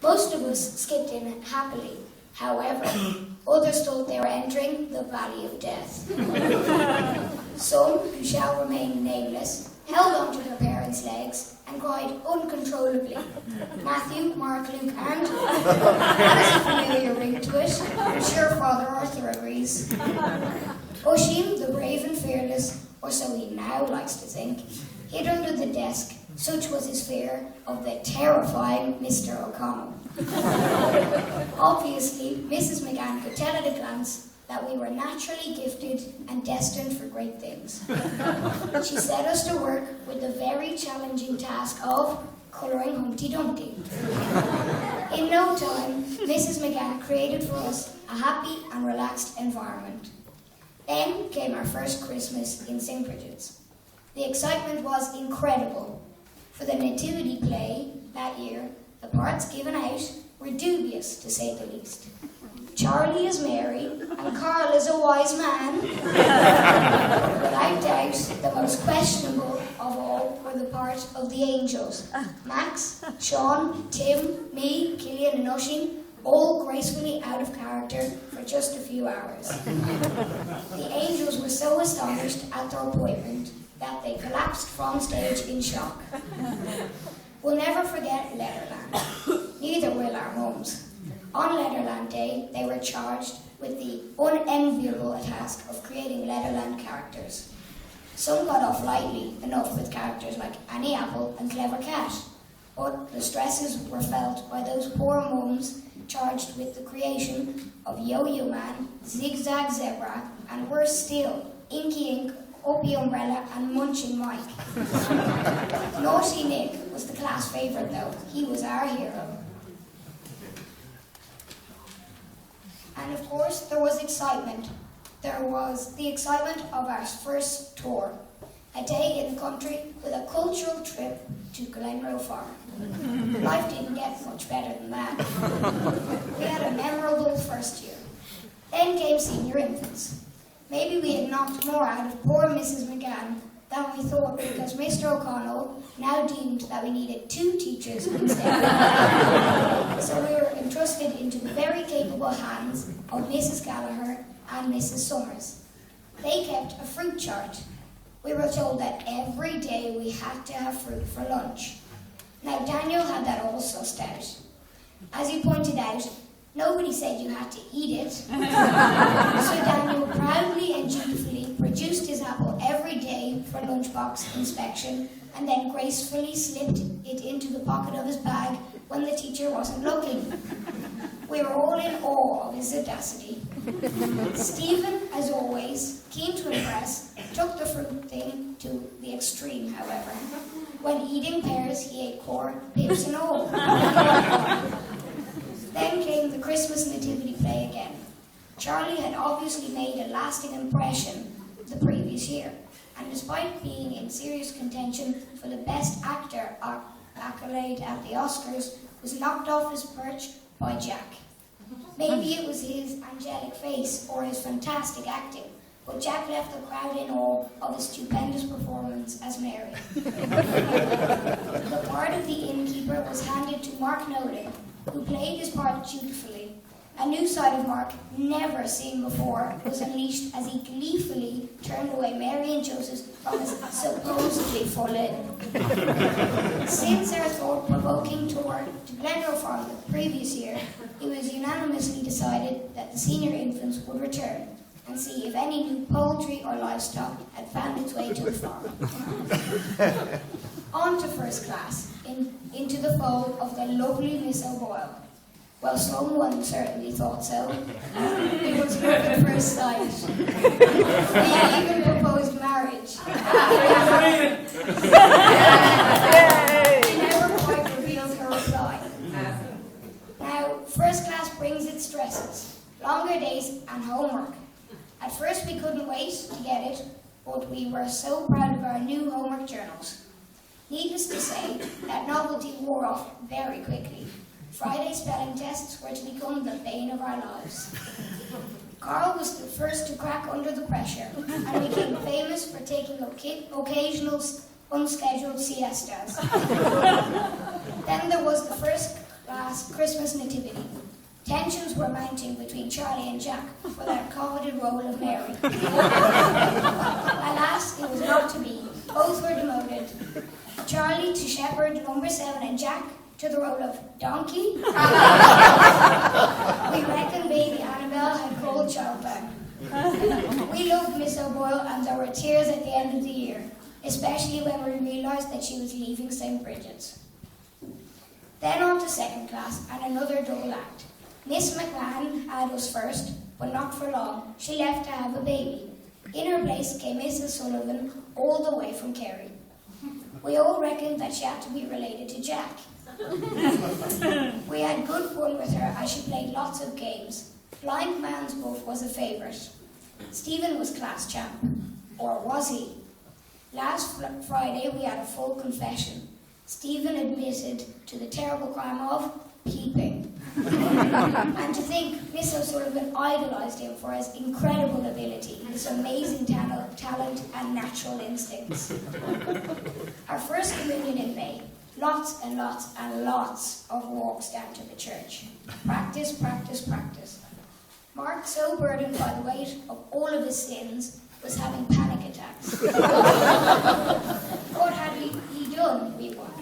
Most of us skipped in happily. However, others thought they were entering the valley of death. Some, who shall remain nameless, held onto their parents' legs and cried uncontrollably. Matthew, Mark, Luke, and that is a familiar ring to it. I'm sure Father Arthur agrees. Oisin, the brave and fearless, or so he now likes to think, hid under the desk. Such was his fear of the terrifying Mr. O'Connell. Obviously, Mrs. McGann could tell at a glance that we were naturally gifted and destined for great things. She set us to work with the very challenging task of colouring Humpty Dumpty. In no time, Mrs. McGann created for us a happy and relaxed environment. Then came our first Christmas in St. Brigids. The excitement was incredible. For the nativity play that year, the parts given out were dubious, to say the least. Charlie is Mary, and Carl is a wise man. Without doubt, the most questionable of all were the part of the angels. Max, Sean, Tim, me, Killian and Oisin, all gracefully out of character for just a few hours. The angels were so astonished at their appointment that they collapsed from stage in shock. We'll never forget Letterland. Neither will our mums. On Letterland Day, they were charged with the unenviable task of creating Letterland characters. Some got off lightly enough with characters like Annie Apple and Clever Cat, but the stresses were felt by those poor mums charged with the creation of Yo-Yo Man, Zigzag Zebra, and worse still, Inky Ink, Opie Umbrella, and Munchin Mike. Naughty Nick was the class favourite though. He was our hero. And of course, there was excitement. There was the excitement of our first tour. A day in the country with a cultural trip to Glenroe Farm. Life didn't get much better than that. We had a memorable first year. Then came senior infants. Maybe we had knocked more out of poor Mrs. McGann than we thought because Mr. O'Connell now deemed that we needed 2 teachers instead. So we were entrusted into the very capable hands of Mrs. Gallagher and Mrs. Summers. They kept a fruit chart. We were told that every day we had to have fruit for lunch. Now Daniel had that all sussed out. As he pointed out, nobody said you had to eat it. So Daniel proudly and dutifully produced his apple every day for lunchbox inspection and then gracefully slipped it into the pocket of his bag when the teacher wasn't looking. We were all in awe of his audacity. Stephen, as always, keen to impress, took the fruit thing to the extreme, however. When eating pears, he ate core, pips and all. Then came the Christmas nativity play again. Charlie had obviously made a lasting impression the previous year, and despite being in serious contention for the Best Actor accolade at the Oscars, was knocked off his perch by Jack. Maybe it was his angelic face or his fantastic acting, but Jack left the crowd in awe of his stupendous performance as Mary. The part of the innkeeper was handed to Mark Nolan, who played his part dutifully. A new side of Mark, never seen before, was unleashed as he gleefully turned away Mary and Joseph from his supposedly full inn. Since our thought-provoking tour to Glenroe Farm the previous year, it was unanimously decided that the senior infants would return and see if any new poultry or livestock had found its way to the farm. On to first class, into the fold of the lovely Miss O'Boyle. Well, someone certainly thought so. It was love at first sight. We even proposed marriage. She never quite revealed her reply. Now, first class brings its stresses, longer days and homework. At first we couldn't wait to get it, but we were so proud of our new homework journals. Needless to say, that novelty wore off very quickly. Friday spelling tests were to become the bane of our lives. Carl was the first to crack under the pressure and became famous for taking occasional unscheduled siestas. Then there was the first class Christmas nativity. Tensions were mounting between Charlie and Jack for that coveted role of Mary. Alas, it was not to be. Both were demoted. Charlie to shepherd number 7 and Jack to the role of donkey. We reckon baby Annabelle had cold childbirth. We loved Miss O'Boyle and there were tears at the end of the year, especially when we realised that she was leaving St. Brigids. Then on to second class and another double act. Miss McMahon had us first, but not for long. She left to have a baby. In her place came Mrs. Sullivan, all the way from Kerry. We all reckoned that she had to be related to Jack. We had good fun with her as she played lots of games. Blind Man's Buff was a favourite. Stephen was class champ. Or was he? Last Friday we had a full confession. Stephen admitted to the terrible crime of peeping. And to think Miss O'Sullivan idolised him for his incredible ability, his amazing talent and natural instincts. Our first communion in May. Lots and lots and lots of walks down to the church. Practice, practice, practice. Mark, so burdened by the weight of all of his sins, was having panic attacks. What had he done, we wondered.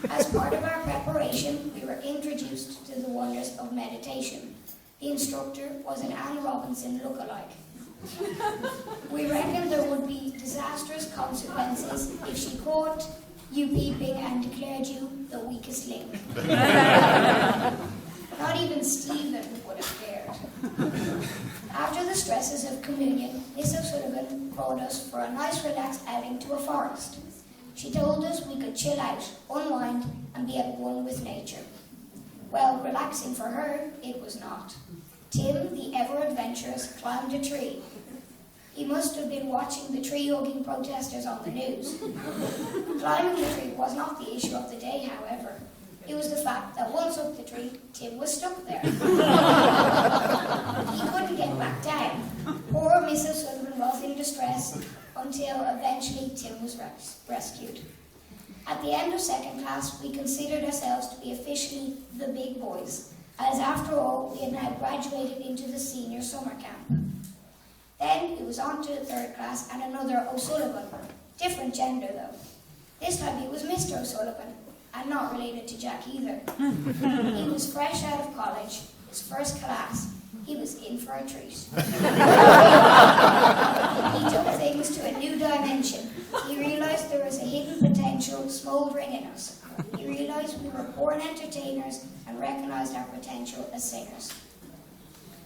As part of our preparation, we were introduced to the wonders of meditation. The instructor was an Anne Robinson lookalike. We reckoned there would be disastrous consequences if she caught you peeping and declared you the weakest link. Not even Stephen would have cared. After the stresses of communion, Miss O'Sullivan brought us for a nice relaxed outing to a forest. She told us we could chill out, unwind, and be at one with nature. Well, relaxing for her, it was not. Tim, the ever-adventurous, climbed a tree. He must have been watching the tree-hugging protesters on the news. Climbing the tree was not the issue of the day, however. It was the fact that once up the tree, Tim was stuck there. He couldn't get back down. Poor Miss O'Sullivan was in distress until eventually Tim was rescued. At the end of second class, we considered ourselves to be officially the big boys, as after all, we had now graduated into the senior summer camp. Then it was on to third class and another O'Sullivan. Different gender, though. This time he was Mr. O'Sullivan, and not related to Jack either. He was fresh out of college, his first class. He was in for a treat. He took things to a new dimension. He realised there was a hidden potential smouldering in us. He realised we were born entertainers and recognised our potential as singers.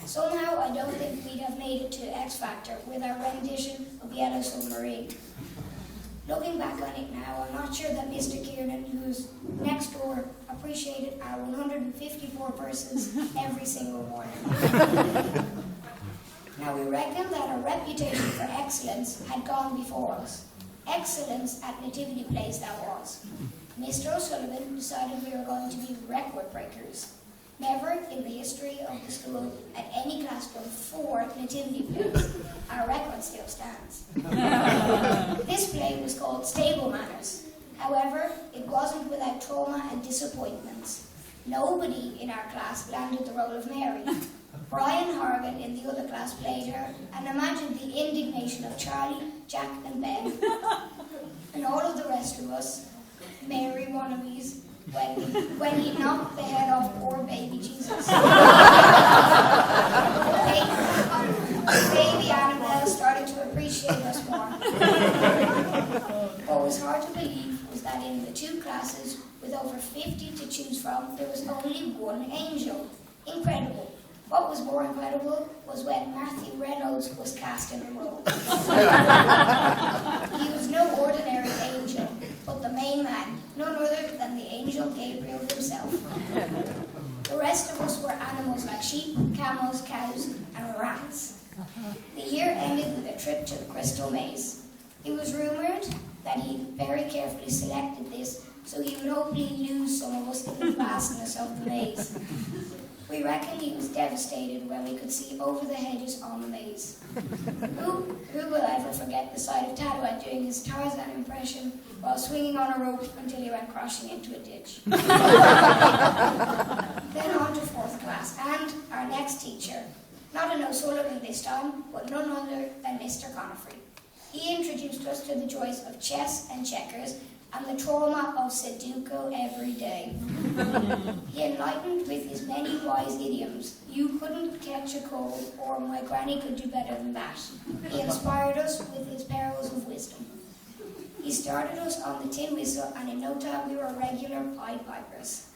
Somehow, I don't think we'd have made it to X Factor with our rendition of Yellow Submarine. Looking back on it now, I'm not sure that Mr. Kiernan, who's next door, appreciated our 154 verses every single morning. Now, we reckon that our reputation for excellence had gone before us. Excellence at nativity plays that was. Mr. O'Sullivan decided we were going to be record breakers. Never in the history of the school had any class done 4 nativity plays. Our record still stands. This play was called Stable Manners. However, it wasn't without trauma and disappointments. Nobody in our class landed the role of Mary. Brian Hargan in the other class played her, and imagine the indignation of Charlie, Jack and Ben, and all of the rest of us, Mary wannabes, when he knocked the head off poor baby Jesus. Baby Annabelle started to appreciate us more. What was hard to believe was that in the 2 classes, with over 50 to choose from, there was only 1 angel. Incredible. What was more incredible was when Matthew Reynolds was cast in the role. He was no ordinary angel, but the main man, none other than the angel Gabriel himself. The rest of us were animals like sheep, camels, cows, and rats. The year ended with a trip to the Crystal Maze. It was rumoured that he very carefully selected this so he would hopefully lose some of us in the vastness of the maze. We reckon he was devastated when we could see over the hedges on the maze. Who will ever forget the sight of Tadwan doing his Tarzan impression while swinging on a rope until he went crashing into a ditch? next teacher. Not an O'Sullivan this time, but none other than Mr. Conifrey. He introduced us to the joys of chess and checkers and the trauma of Sudoku every day. He enlightened with his many wise idioms. You couldn't catch a cold, or my granny could do better than that. He inspired us with his pearls of wisdom. He started us on the tin whistle, and in no time we were regular Pied Pipers.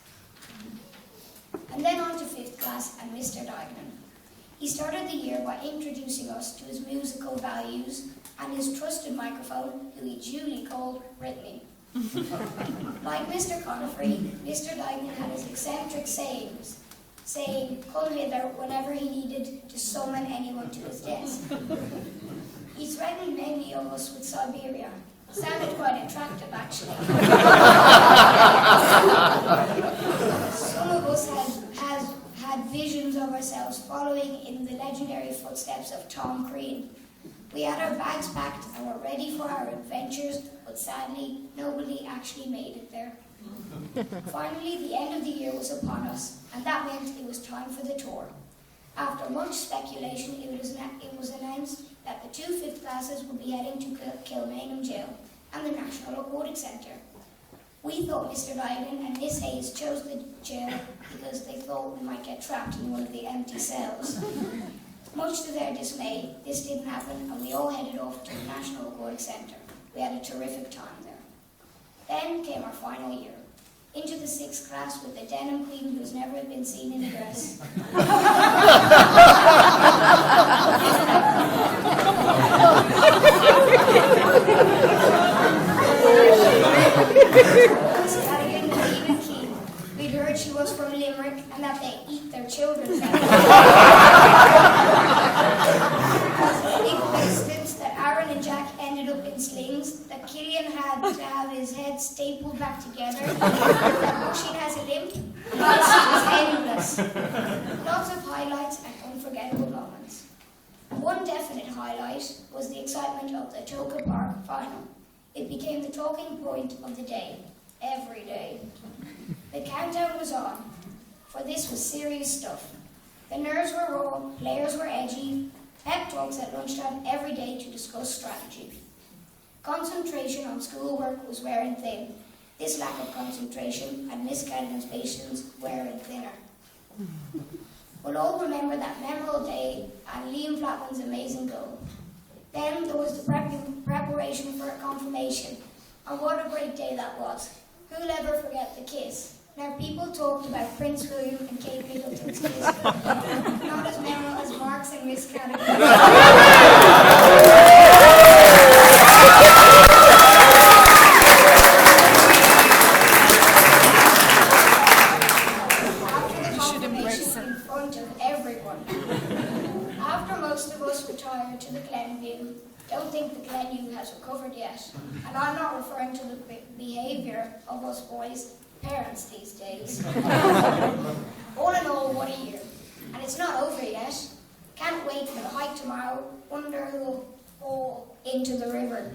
And then on to 5th class and Mr. Dignan. He started the year by introducing us to his musical values and his trusted microphone, who he duly called Brittany. Like Mr. Conifrey, Mr. Dignan had his eccentric sayings, saying, "Come hither," whenever he needed to summon anyone to his desk. He threatened many of us with Siberia. Sounded quite attractive, actually. Some of us had visions of ourselves following in the legendary footsteps of Tom Crean. We had our bags packed and were ready for our adventures, but sadly, nobody actually made it there. Finally, the end of the year was upon us, and that meant it was time for the tour. After much speculation, it was announced that the 2 5th classes would be heading to Kilmainham Jail and the National Aquatic Centre. We thought Mr. Dignan and Miss Hayes chose the jail because they thought we might get trapped in one of the empty cells. Much to their dismay, this didn't happen, and we all headed off to the National Aquatic Centre. We had a terrific time there. Then came our final year. Into the 6th class with the denim queen who's never been seen in a dress. We'd heard she was from Limerick and that they eat their children. It was a big coincidence that Aaron and Jack ended up in slings, that Killian had to have his head stapled back together, that Oisin has a limp, and was endless. Lots of highlights and unforgettable moments. One definite highlight was the excitement of the Toka Park final. It became the talking point of the day, every day. The countdown was on, for this was serious stuff. The nerves were raw, players were edgy, pep talks at lunchtime every day to discuss strategy. Concentration on schoolwork was wearing thin. This lack of concentration had Miss Cadigan's patience wearing thinner. We'll all remember that memorable day and Liam Flatman's amazing goal. Then there was the preparation for a confirmation, and what a great day that was. Who'll ever forget the kiss? Now, people talked about Prince William and Kate Middleton's kiss, not as memorable as Mark's and Miss Cadigan. To the Glenview. Don't think the Glenview has recovered yet. And I'm not referring to the behaviour of us boys' parents these days. All in all, what a year. And it's not over yet. Can't wait for the hike tomorrow. Wonder who'll fall into the river.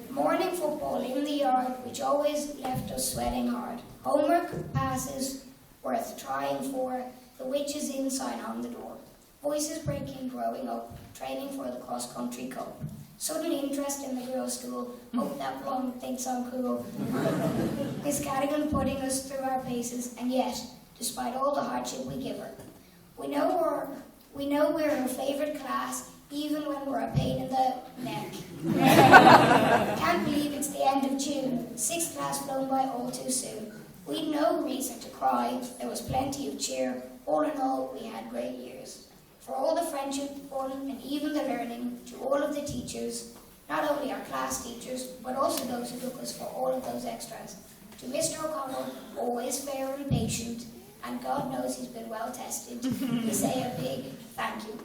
Morning football in the yard, which always left us sweating hard. Homework passes worth trying for. The witch is in, sign on the door. Voices breaking, growing up, training for the cross-country cup. Sudden interest in the girls' school, hope that blonde thinks I'm cool. Miss Cadigan putting us through our paces, and yet, despite all the hardship we give her, we know we're her favourite class, even when we're a pain in the neck. Can't believe it's the end of June, 6th class flown by all too soon. We'd no reason to cry, there was plenty of cheer, all in all, we had great years. For all the friendship, fun, and even the learning, to all of the teachers, not only our class teachers, but also those who took us for all of those extras. To Mr. O'Connell, always fair and patient, and God knows he's been well tested, we say a big thank you.